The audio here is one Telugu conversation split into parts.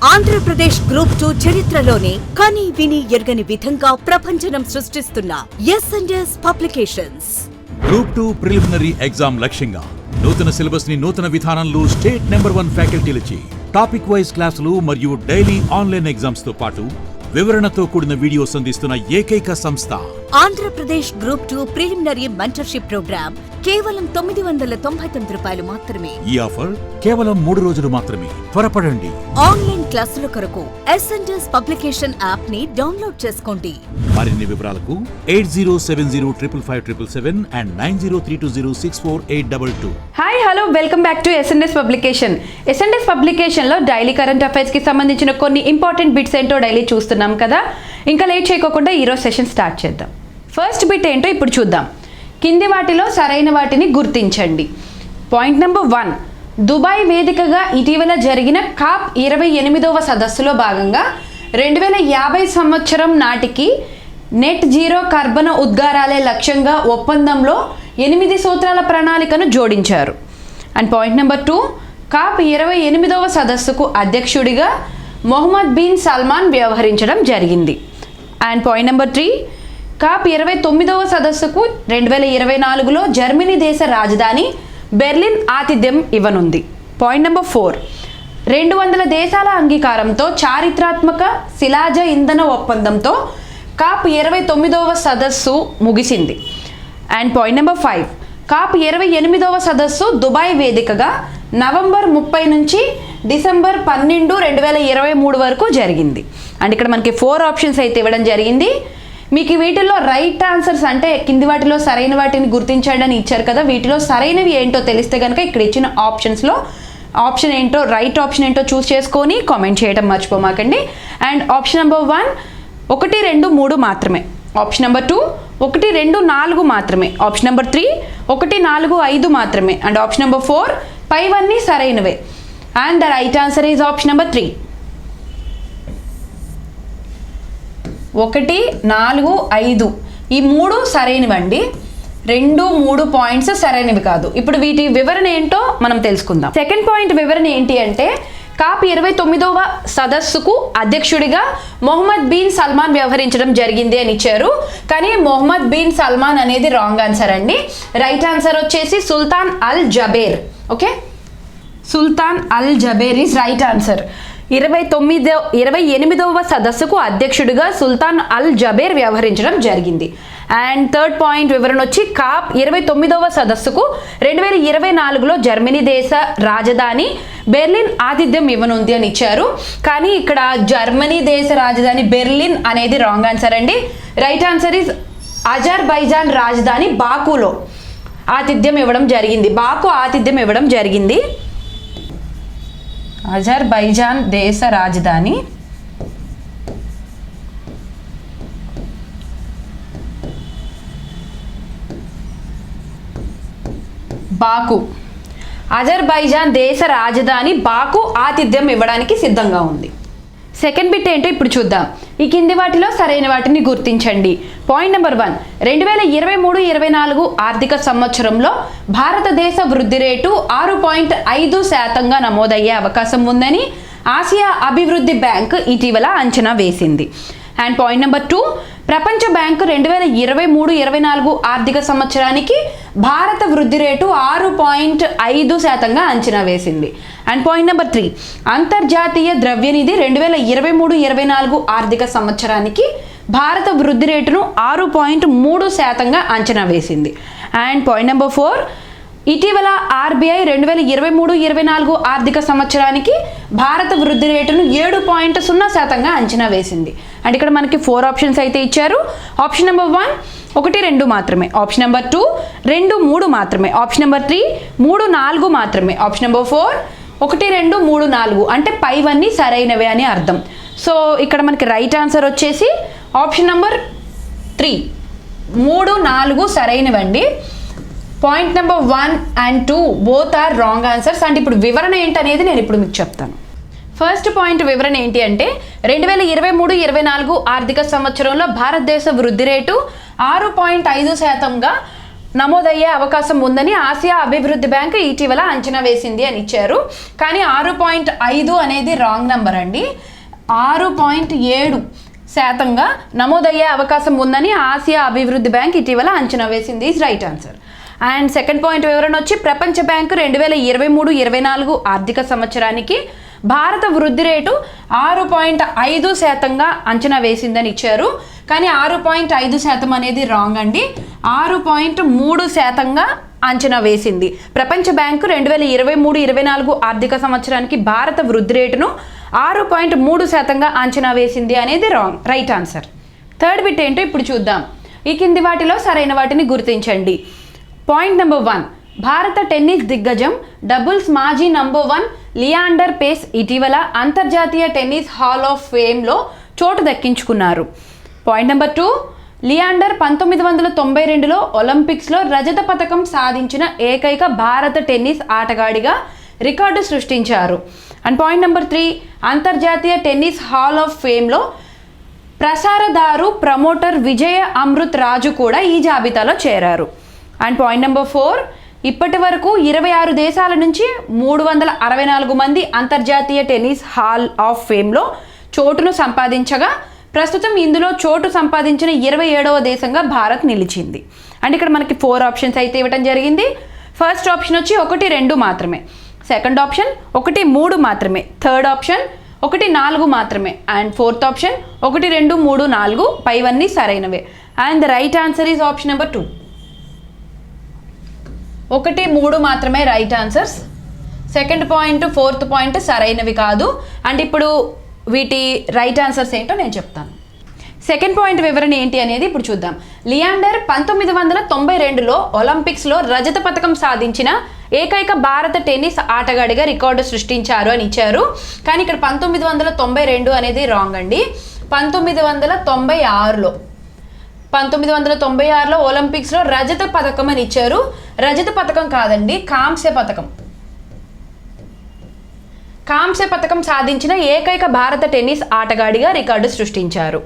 ఆంధ్రప్రదేశ్ గ్రూప్ 2 చరిత్రలోనే కని విని ఎరగని విధంగా ప్రపంచనం సృష్టిస్తున్న ఎస్&ఎస్ పబ్లికేషన్స్. గ్రూప్ 2 ప్రిలిమినరీ ఎగ్జామ్ లక్ష్యంగా నూతన సిలబస్ ని నూతన విధానంలో స్టేట్ నెంబర్ 1 ఫ్యాకల్టీలచే టాపిక్ వైజ్ క్లాసులు మరియు డైలీ ఆన్లైన్ ఎగ్జామ్స్ తో పాటు వివరణతో కూడిన వీడియోస్ అందిస్తున్న ఏకైక సంస్థ Andhra Pradesh group 2 preliminary mentorship programme కేవలం ₹999 మాత్రమే. ఈ ఆఫర్ కేవలం 3 రోజులు మాత్రమే. త్వరపడండి. ఆన్లైన్ క్లాసుల కొరకు ఎస్&ఎస్ పబ్లికేషన్ యాప్ ని డౌన్లోడ్ చేసుకోండి. మరిన్ని వివరాలకు 8070557777 and 9032064822. Hi hello welcome back to ఎస్&ఎస్ పబ్లికేషన్. ఎస్&ఎస్ పబ్లికేషన్లో డైలీ కరెంట్ అఫైర్స్కి సంబంధించిన కొన్ని ఇంపార్టెంట్ బిట్స్ ఏంటో డైలీ చూస్తున్నాం కదా. ఇంకా లేట్ చేయకోకుండా ఈరోజు సెషన్ స్టార్ట్ చేద్దాం. ఫస్ట్ బిట్ ఏంటో ఇప్పుడు చూద్దాం. కింది వాటిలో సరైన వాటిని గుర్తించండి. పాయింట్ నెంబర్ 1, దుబాయ్ వేదికగా ఇటీవల జరిగిన COP 28వ సదస్సులో భాగంగా 2050 సంవత్సరం నాటికి నెట్ జీరో కర్బన ఉద్గారాలే లక్ష్యంగా ఒప్పందంలో 8 సూత్రాల ప్రణాళికను జోడించారు. అండ్ పాయింట్ నెంబర్ 2, COP 28వ సదస్సుకు అధ్యక్షుడిగా మొహమ్మద్ బిన్ సల్మాన్ వ్యవహరించడం జరిగింది. అండ్ పాయింట్ నెంబర్ 3, COP 29వ సదస్సుకు 2024లో జర్మనీ దేశ రాజధాని బెర్లిన్ ఆతిథ్యం ఇవ్వనుంది. పాయింట్ నెంబర్ 4, 200 దేశాల అంగీకారంతో చారిత్రాత్మక శిలాజ ఇంధన ఒప్పందంతో COP 29వ సదస్సు ముగిసింది. అండ్ పాయింట్ నెంబర్ 5, COP 28వ సదస్సు దుబాయ్ వేదికగా నవంబర్ 30 నుంచి డిసెంబర్ 12, 2023 వరకు జరిగింది. అండ్ ఇక్కడ మనకి 4 ఆప్షన్స్ అయితే ఇవ్వడం జరిగింది. మీకు వీటిల్లో రైట్ ఆన్సర్స్ అంటే కింది వాటిలో సరైన వాటిని గుర్తించండి అని ఇచ్చారు కదా. వీటిలో సరైనవి ఏంటో తెలిస్తే కనుక ఇక్కడ ఇచ్చిన ఆప్షన్స్లో ఆప్షన్ ఏంటో రైట్ ఆప్షన్ ఏంటో చూస్ చేసుకొని కామెంట్ చేయడం మర్చిపోమాకండి. అండ్ ఆప్షన్ నెంబర్ 1 1, 2, 3 మాత్రమే. ఆప్షన్ నెంబర్ 2 1, 2, 4 మాత్రమే. ఆప్షన్ నెంబర్ 3 1, 4, 5 మాత్రమే. అండ్ ఆప్షన్ నెంబర్ 4 పైవన్నీ సరైనవే. And the right answer is option number 3. 1, 4, 5 ఈ 3 సరైనవండి. 2, 3 పాయింట్స్ సరైనవి కాదు. ఇప్పుడు వీటి వివరణ ఏంటో మనం తెలుసుకుందాం. సెకండ్ పాయింట్ వివరణ ఏంటి అంటే COP 29వ సదస్సుకు అధ్యక్షుడిగా మొహమ్మద్ బిన్ సల్మాన్ వ్యవహరించడం జరిగింది అని ఇచ్చారు. కానీ మొహమ్మద్ బిన్ సల్మాన్ అనేది రాంగ్ ఆన్సర్ అండి. రైట్ ఆన్సర్ వచ్చేసి Sultan Al Jaber. Okay, Sultan Al Jaber is right answer. 28వ సదస్సుకు అధ్యక్షుడిగా సుల్తాన్ అల్ జబేర్ వ్యవహరించడం జరిగింది. అండ్ థర్డ్ పాయింట్ వివరణ వచ్చి COP 29వ సదస్సుకు 2024లో జర్మనీ దేశ రాజధాని బెర్లిన్ ఆతిథ్యం ఇవ్వనుంది అని ఇచ్చారు. కానీ ఇక్కడ జర్మనీ దేశ రాజధాని బెర్లిన్ అనేది రాంగ్ ఆన్సర్ అండి. రైట్ ఆన్సర్ ఈజ్ అజర్బైజాన్ రాజధాని బాకులో ఆతిథ్యం ఇవ్వడం జరిగింది. బాకు ఆతిథ్యం ఇవ్వడం జరిగింది. అజర్బైజాన్ దేశ రాజధాని బాకు. అజర్బైజాన్ దేశ రాజధాని బాకు ఆతిథ్యం ఇవ్వడానికి సిద్ధంగా ఉంది. సెకండ్ బిట్ ఏంటో ఇప్పుడు చూద్దాం. ఈ కింది వాటిలో సరైన వాటిని గుర్తించండి. పాయింట్ నెంబర్ 1, 2023-24 ఆర్థిక సంవత్సరంలో భారతదేశ వృద్ధి రేటు 6.5% నమోదయ్యే అవకాశం ఉందని ఆసియా అభివృద్ధి బ్యాంక్ ఇటీవల అంచనా వేసింది. అండ్ పాయింట్ నెంబర్ 2, ప్రపంచ బ్యాంకు 2023-24 ఆర్థిక సంవత్సరానికి భారత వృద్ధి రేటు 6.5% అంచనా వేసింది. అండ్ పాయింట్ నెంబర్ 3, అంతర్జాతీయ ద్రవ్యనిధి 2023-24 ఆర్థిక సంవత్సరానికి భారత వృద్ధి రేటును 6.3% అంచనా వేసింది. అండ్ పాయింట్ నెంబర్ 4, ఇటీవల RBI 2023-24 ఆర్థిక సంవత్సరానికి భారత వృద్ధి రేటును 7.0% అంచనా వేసింది. అండ్ ఇక్కడ మనకి 4 ఆప్షన్స్ అయితే ఇచ్చారు. ఆప్షన్ నెంబర్ 1 1, 2 మాత్రమే. ఆప్షన్ నెంబర్ 2 2, 3 మాత్రమే. ఆప్షన్ నెంబర్ 3 3, 4 మాత్రమే. ఆప్షన్ నెంబర్ 4 1, 2, 3, 4 అంటే పైవన్నీ సరైనవే అని అర్థం. సో ఇక్కడ మనకి రైట్ ఆన్సర్ వచ్చేసి ఆప్షన్ నెంబర్ 3 3, 4 సరైనవండి. Point number 1 and 2 both are wrong answers. And ఇప్పుడు వివరణ ఏంటనేది నేను ఇప్పుడు మీకు చెప్తాను. ఫస్ట్ పాయింట్ వివరణ ఏంటి అంటే 2023-24 ఆర్థిక సంవత్సరంలో భారతదేశ వృద్ధి రేటు 6.5%గా నమోదయ్యే అవకాశం ఉందని ఆసియా అభివృద్ధి బ్యాంక్ ఇటీవల అంచనా వేసింది అని ఇచ్చారు. కానీ 6.5 అనేది రాంగ్ నెంబర్ అండి. 6.7% నమోదయ్యే అవకాశం ఉందని ఆసియా అభివృద్ధి బ్యాంక్ ఇటీవల అంచనా వేసింది is right answer. And second point వివరణ వచ్చి ప్రపంచ బ్యాంకు 2023-24 ఆర్థిక సంవత్సరానికి భారత వృద్ధి రేటు 6.5% అంచనా వేసిందని ఇచ్చారు. కానీ 6.5% అనేది రాంగ్ అండి. 6.3% అంచనా వేసింది. ప్రపంచ బ్యాంకు 2023-24 ఆర్థిక సంవత్సరానికి భారత వృద్ధి రేటును 6.3% అంచనా వేసింది అనేది wrong. Right answer. Third bit ఏంటో ఇప్పుడు చూద్దాం. ఈ కింది వాటిలో సరైన వాటిని గుర్తించండి. పాయింట్ నెంబర్ 1, భారత టెన్నిస్ దిగ్గజం డబుల్స్ మాజీ నంబర్ 1 లియాండర్ పేస్ ఇటీవల అంతర్జాతీయ టెన్నిస్ హాల్ ఆఫ్ ఫేమ్లో చోటు దక్కించుకున్నారు. పాయింట్ నెంబర్ 2, లియాండర్ 1992లో ఒలింపిక్స్లో రజత పథకం సాధించిన ఏకైక భారత టెన్నిస్ ఆటగాడిగా రికార్డు సృష్టించారు. అండ్ పాయింట్ నెంబర్ 3, అంతర్జాతీయ టెన్నిస్ హాల్ ఆఫ్ ఫేమ్లో ప్రసారదారు ప్రమోటర్ విజయ అమృత్ రాజు కూడా ఈ జాబితాలో చేరారు. అండ్ పాయింట్ నెంబర్ 4, ఇప్పటి వరకు 26 దేశాల నుంచి 364 మంది అంతర్జాతీయ టెన్నిస్ హాల్ ఆఫ్ ఫేమ్లో చోటును సంపాదించగా ప్రస్తుతం ఇందులో చోటు సంపాదించిన 27వ దేశంగా భారత్ నిలిచింది. అండ్ ఇక్కడ మనకి 4 ఆప్షన్స్ అయితే ఇవ్వడం జరిగింది. ఫస్ట్ ఆప్షన్ వచ్చి 1, 2 మాత్రమే. సెకండ్ ఆప్షన్ 1, 3 మాత్రమే. థర్డ్ ఆప్షన్ 1, 4 మాత్రమే. అండ్ ఫోర్త్ ఆప్షన్ 1, 2, 3, 4 పైవన్నీ సరైనవే. And the right answer is option number 2. 1, 3 మాత్రమే right answers. Second point, fourth point సరైనవి కాదు. అండ్ ఇప్పుడు వీటి రైట్ ఆన్సర్స్ ఏంటో నేను చెప్తాను. సెకండ్ పాయింట్ వివరణ ఏంటి అనేది ఇప్పుడు చూద్దాం. లియాండర్ 1992లో ఒలింపిక్స్లో రజత పథకం సాధించిన ఏకైక భారత టెన్నిస్ ఆటగాడిగా రికార్డు సృష్టించారు అని ఇచ్చారు. కానీ ఇక్కడ 1992 అనేది రాంగ్ అండి. 1996లో ఒలింపిక్స్లో రజత పథకం అని ఇచ్చారు. రజత పథకం కాదండి, కాంస్య పథకం సాధించిన ఏకైక భారత టెన్నిస్ ఆటగాడిగా రికార్డు సృష్టించారు.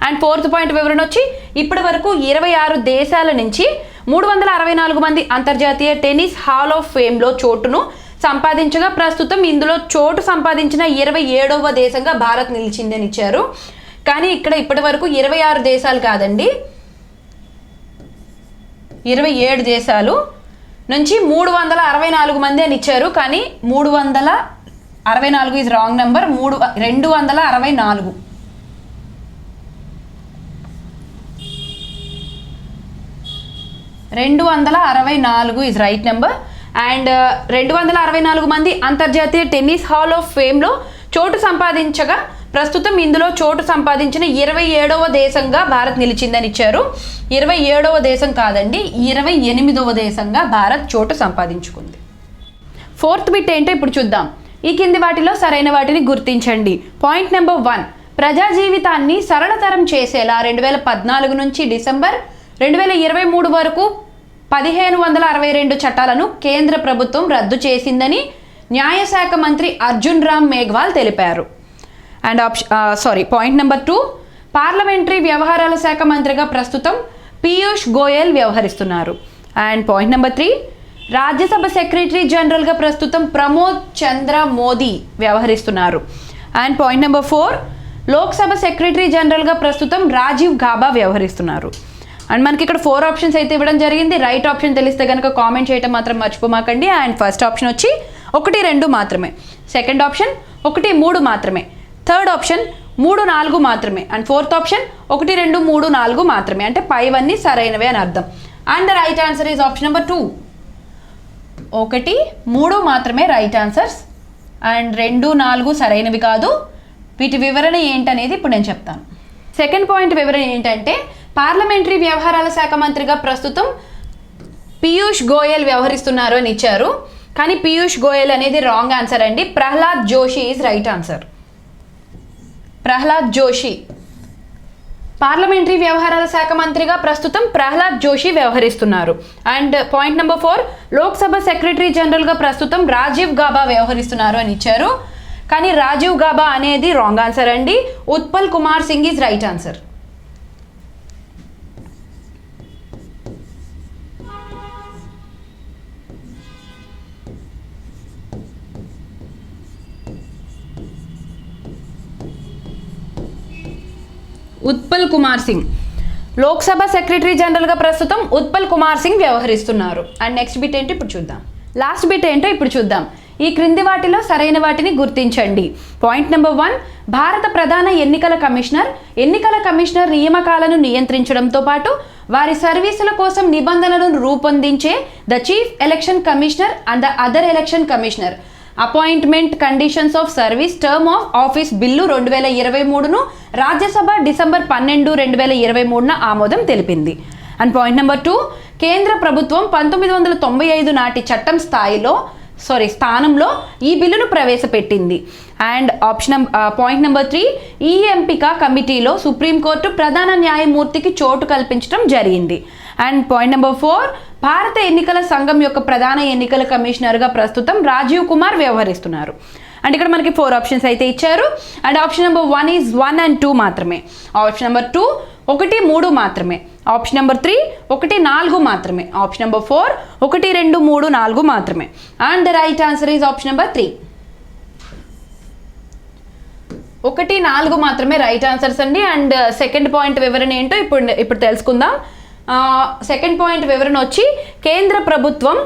అండ్ ఫోర్త్ పాయింట్ వివరణ వచ్చి ఇప్పటి వరకు 26 దేశాల నుంచి 364 మంది అంతర్జాతీయ టెన్నిస్ హాల్ ఆఫ్ ఫేమ్లో చోటును సంపాదించగా ప్రస్తుతం ఇందులో చోటు సంపాదించిన 27వ దేశంగా భారత్ నిలిచిందని ఇచ్చారు. కానీ ఇక్కడ ఇప్పటి వరకు 26 దేశాలు కాదండి, 27 దేశాలు నుంచి 364 మంది అని ఇచ్చారు. కానీ 364 is wrong number. 264 264 is right number. And 264 మంది అంతర్జాతీయ టెన్నిస్ హాల్ ఆఫ్ ఫేమ్లో చోటు సంపాదించగా ప్రస్తుతం ఇందులో చోటు సంపాదించిన 27వ దేశంగా భారత్ నిలిచిందని ఇచ్చారు. 27వ దేశం కాదండి, 28వ దేశంగా భారత్ చోటు సంపాదించుకుంది. ఫోర్త్ బిట్ ఏంటో ఇప్పుడు చూద్దాం. ఈ కింది వాటిలో సరైన వాటిని గుర్తించండి. పాయింట్ నెంబర్ 1, ప్రజా జీవితాన్ని సరళతరం చేసేలా 2014 నుంచి డిసెంబర్ 2023 వరకు 1562 చట్టాలను కేంద్ర ప్రభుత్వం రద్దు చేసిందని న్యాయశాఖ మంత్రి అర్జున్ రామ్ మేఘ్వాల్ తెలిపారు. అండ్ పాయింట్ నెంబర్ 2, పార్లమెంటరీ వ్యవహారాల శాఖ మంత్రిగా ప్రస్తుతం పీయూష్ గోయల్ వ్యవహరిస్తున్నారు. And point number 3, Rajya Sabha secretary జనరల్గా ప్రస్తుతం ప్రమోద్ చంద్ర మోదీ వ్యవహరిస్తున్నారు. And point number 4, Lok Sabha secretary జనరల్గా ప్రస్తుతం రాజీవ్ గాబా వ్యవహరిస్తున్నారు. అండ్ మనకి ఇక్కడ 4 ఆప్షన్స్ అయితే ఇవ్వడం జరిగింది. రైట్ ఆప్షన్ తెలిస్తే కనుక కామెంట్ చేయడం మాత్రం మర్చిపోమాకండి. అండ్ ఫస్ట్ ఆప్షన్ వచ్చి 1, 2 మాత్రమే. సెకండ్ ఆప్షన్ 1, 3 మాత్రమే. థర్డ్ ఆప్షన్ 3, 4 మాత్రమే. అండ్ ఫోర్త్ ఆప్షన్ 1, 2, 3, 4 మాత్రమే. అంటే పైవన్నీ సరైనవే అని అర్థం. And the right answer is option number 2. 1, 3 మాత్రమే రైట్ ఆన్సర్స్. అండ్ 2, 4 సరైనవి కాదు. వీటి వివరణ ఏంటనేది ఇప్పుడు నేను చెప్తాను. సెకండ్ పాయింట్ వివరణ ఏంటంటే పార్లమెంటరీ వ్యవహారాల శాఖ మంత్రిగా ప్రస్తుతం పీయూష్ గోయల్ వ్యవహరిస్తున్నారు అని ఇచ్చారు. కానీ పీయూష్ గోయల్ అనేది రాంగ్ ఆన్సర్ అండి. Prahlad Joshi is right answer. Prahlad Joshi parliamentary వ్యవహారాల శాఖ మంత్రిగా ప్రస్తుతం ప్రహ్లాద్ జోషి వ్యవహరిస్తున్నారు. And point number 4, Lok Sabha secretary జనరల్గా ప్రస్తుతం రాజీవ్ గాబా వ్యవహరిస్తున్నారు అని ఇచ్చారు. కానీ రాజీవ్ గాబా అనేది రాంగ్ ఆన్సర్ అండి. Utpal Kumar Singh is right answer. Utpal Kumar Singh. Lok Sabha secretary జనరల్గా ప్రస్తుతం ఉత్పల్ కుమార్ సింగ్ వ్యవహరిస్తున్నారు. అండ్ నెక్స్ట్ బిట్ ఏంటో ఇప్పుడు చూద్దాం. లాస్ట్ బిట్ ఏంటో ఇప్పుడు చూద్దాం. ఈ క్రింది వాటిలో సరైన వాటిని గుర్తించండి. పాయింట్ నెంబర్ 1, భారత ప్రధాన ఎన్నికల కమిషనర్ నియామకాలను నియంత్రించడంతో పాటు వారి సర్వీసుల కోసం నిబంధనలను రూపొందించే the chief election commissioner and the other election commissioner. Appointment conditions of service term of office bill 2023ను రాజ్యసభ డిసెంబర్ 12, 2023న ఆమోదం తెలిపింది. అండ్ పాయింట్ నెంబర్ 2, కేంద్ర ప్రభుత్వం 1995 నాటి చట్టం స్థానంలో ఈ బిల్లును ప్రవేశపెట్టింది. అండ్ పాయింట్ నెంబర్ 3, ఈ ఎంపిక కమిటీలో సుప్రీంకోర్టు ప్రధాన న్యాయమూర్తికి చోటు కల్పించడం జరిగింది. అండ్ పాయింట్ నెంబర్ 4, భారత ఎన్నికల సంఘం యొక్క ప్రధాన ఎన్నికల కమిషనర్గా ప్రస్తుతం రాజీవ్ కుమార్ వ్యవహరిస్తున్నారు. అండ్ ఇక్కడ మనకి 4 ఆప్షన్స్ అయితే ఇచ్చారు. And option number 1 is 1 and 2 మాత్రమే. ఆప్షన్ నెంబర్ 2 1, 3 మాత్రమే. ఆప్షన్ నెంబర్ 3 1, 4 మాత్రమే. ఆప్షన్ నెంబర్ 4 1, 2, 3, 4 మాత్రమే. And the right answer is option number 3. 1, 4 మాత్రమే రైట్ ఆన్సర్స్ అండి. అండ్ సెకండ్ పాయింట్ వివరణ ఏంటో ఇప్పుడు తెలుసుకుందాం. సెకండ్ పాయింట్ వివరణ వచ్చి కేంద్ర ప్రభుత్వం,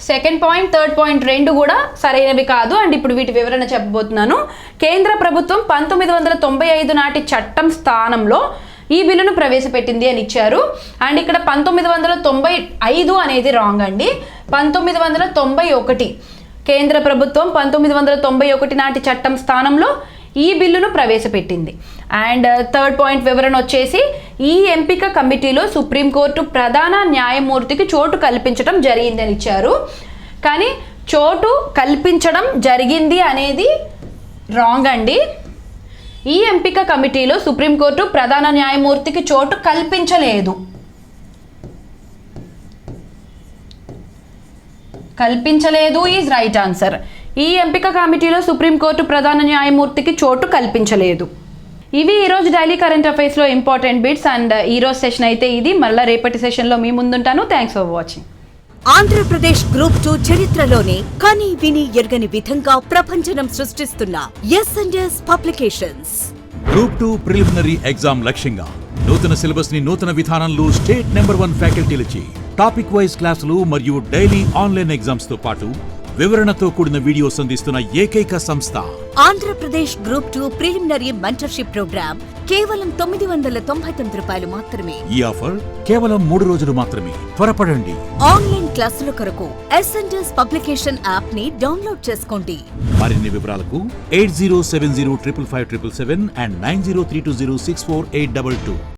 సెకండ్ పాయింట్, థర్డ్ పాయింట్ 2 కూడా సరైనవి కాదు. అండ్ ఇప్పుడు వీటి వివరణ చెప్పబోతున్నాను. కేంద్ర ప్రభుత్వం 1995 నాటి చట్టం స్థానంలో ఈ బిల్లును ప్రవేశపెట్టింది అని ఇచ్చారు. అండ్ ఇక్కడ 1995 అనేది రాంగ్ అండి. 1991, కేంద్ర ప్రభుత్వం 1991 నాటి చట్టం స్థానంలో ఈ బిల్లును ప్రవేశపెట్టింది. అండ్ థర్డ్ పాయింట్ వివరణ వచ్చేసి ఈ ఎంపిక కమిటీలో సుప్రీంకోర్టు ప్రధాన న్యాయమూర్తికి చోటు కల్పించడం జరిగిందని ఇచ్చారు. కానీ చోటు కల్పించడం జరిగింది అనేది రాంగ్ అండి. ఈ ఎంపిక కమిటీలో సుప్రీంకోర్టు ప్రధాన న్యాయమూర్తికి చోటు కల్పించలేదు. Is right answer. ఈ ఎంపిక కమిటీలో సుప్రీంకోర్టు ప్రధాన న్యాయమూర్తికి చోటు కల్పించలేదు. ఇవి ఈరోజు డైలీ కరెంట్ అఫైర్స్లో ఇంపార్టెంట్ బిట్స్. అండ్ ఈరోజు సెషన్ అయితే ఇది. మళ్ళీ రేపటి సెషన్లో మీ ముందుంటాను. Thanks for watching. Andhra Pradesh group 2 చరిత్రలోనే కని విని ఎరగని విధంగా ప్రపంచనం సృష్టిస్తున్న S&S పబ్లికేషన్స్. గ్రూప్ 2 ప్రిలిమినరీ ఎగ్జామ్ లక్ష్యంగా నూతన సిలబస్ ని నూతన విధానంలో స్టేట్ నెంబర్ 1 ఫ్యాకల్టీలచే టాపిక్ వైజ్ క్లాసులు మరియు డైలీ ఆన్లైన్ ఎగ్జామ్స్ తో పాటు వివరణతో కూడిన వీడియోస్ అందిస్తున్న ఏకైక సంస్థ Andhra Pradesh group 2 preliminary mentorship programme కేవలం ₹999 మాత్రమే. ఈ ఆఫర్ కేవలం 3 రోజులు మాత్రమే. త్వరపడండి. ఆన్లైన్ క్లాసుల కొరకు S&S పబ్లికేషన్ యాప్ ని డౌన్లోడ్ చేసుకోండి. మరిన్ని వివరాలకు 8070555577 and 9032064822.